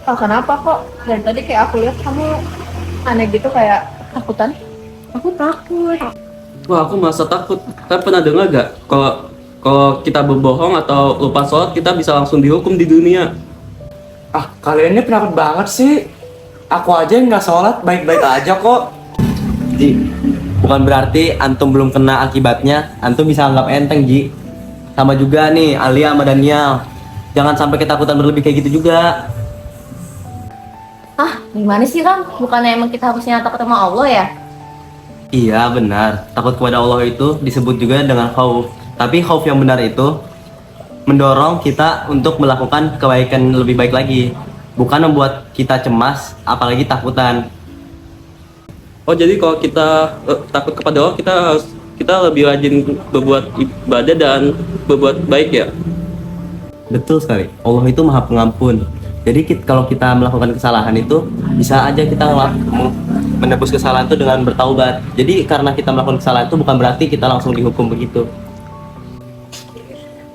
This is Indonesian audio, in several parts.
Oh, kenapa kok? Dari tadi kayak aku lihat kamu aneh gitu kayak takutan. Aku takut. Wah, aku merasa takut. Kalian pernah dengar gak? Kalau kalau kita berbohong atau lupa sholat, kita bisa langsung dihukum di dunia. Ah, kalian ini penakut banget sih. Aku aja yang nggak sholat baik-baik aja kok. Ji, bukan berarti antum belum kena akibatnya, antum bisa anggap enteng, Ji. Sama juga nih, Alia sama Daniel. Jangan sampai ketakutan berlebih kayak gitu juga. Ah, gimana sih Kang? Bukannya emang kita harusnya takut sama Allah ya? Iya, benar. Takut kepada Allah itu disebut juga dengan khauf. Tapi khauf yang benar itu mendorong kita untuk melakukan kebaikan lebih baik lagi. Bukan membuat kita cemas, apalagi takutan. Oh, jadi kalau kita takut kepada Allah, kita lebih rajin berbuat ibadah dan berbuat baik ya. Betul sekali. Allah itu Maha Pengampun. Jadi kalau kita melakukan kesalahan itu bisa aja kita menebus kesalahan itu dengan bertaubat. Jadi karena kita melakukan kesalahan itu bukan berarti kita langsung dihukum begitu.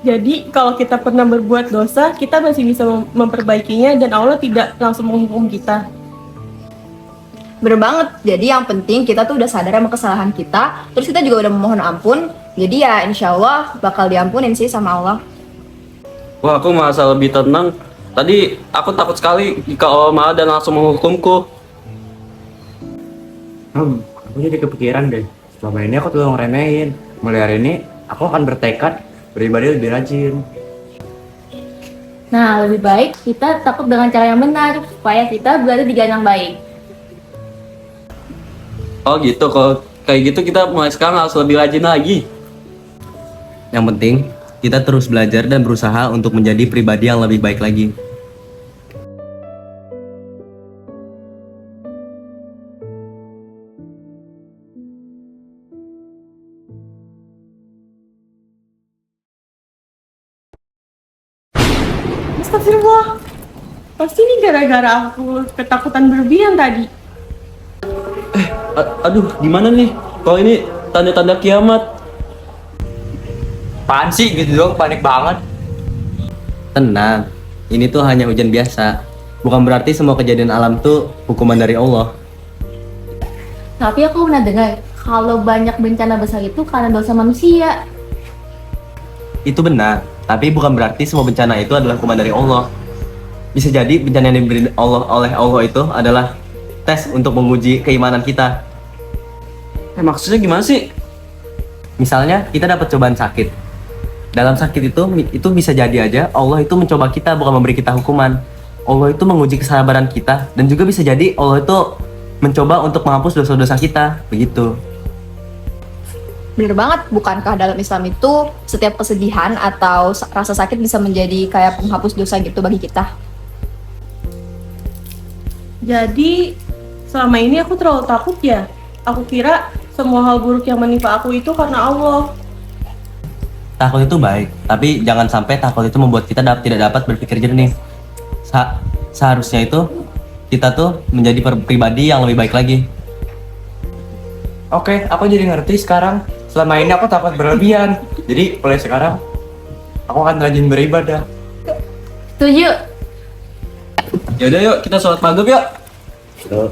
Jadi kalau kita pernah berbuat dosa, kita masih bisa memperbaikinya dan Allah tidak langsung menghukum kita. Bener banget. Jadi yang penting kita tuh udah sadar sama kesalahan kita, terus kita juga udah memohon ampun. Jadi ya insya Allah bakal diampunin sih sama Allah. Wah, aku merasa lebih tenang. Tadi aku takut sekali jika Allah marah dan langsung menghukumku. Aku jadi kepikiran deh. Selama ini aku tuh ngeremehin. Mulai hari ini aku akan bertekad beribadah lebih rajin. Nah, lebih baik kita takut dengan cara yang benar supaya kita berada di jalan yang baik. Oh gitu, kalau kayak gitu kita mulai sekarang harus lebih rajin lagi. Yang penting kita terus belajar dan berusaha untuk menjadi pribadi yang lebih baik lagi. Astagfirullah. Pasti ini gara-gara aku ketakutan berlebihan tadi. Aduh, gimana nih? Kalau ini tanda-tanda kiamat. Apaan sih gitu dong, panik banget. Tenang, ini tuh hanya hujan biasa. Bukan berarti semua kejadian alam tuh hukuman dari Allah. Tapi aku pernah dengar kalau banyak bencana besar itu karena dosa manusia. Itu benar, tapi bukan berarti semua bencana itu adalah hukuman dari Allah. Bisa jadi bencana yang diberi Allah oleh Allah itu adalah tes untuk menguji keimanan kita. Maksudnya gimana sih? Misalnya kita dapat cobaan sakit. Dalam sakit itu bisa jadi aja Allah itu mencoba kita, bukan memberi kita hukuman. Allah itu menguji kesabaran kita, dan juga bisa jadi Allah itu mencoba untuk menghapus dosa-dosa kita, begitu. Bener banget, bukankah dalam Islam itu setiap kesedihan atau rasa sakit bisa menjadi kayak penghapus dosa gitu bagi kita? Jadi selama ini aku terlalu takut ya. Aku kira semua hal buruk yang menimpa aku itu karena Allah. Takut itu baik, tapi jangan sampai takut itu membuat kita tidak dapat berpikir jernih. Seharusnya itu kita tuh menjadi pribadi yang lebih baik lagi. Oke, aku jadi ngerti sekarang. Selama ini aku takut berlebihan. Jadi mulai sekarang aku akan rajin beribadah. Setuju? Yaudah yuk, kita sholat maghrib yuk. Tuh.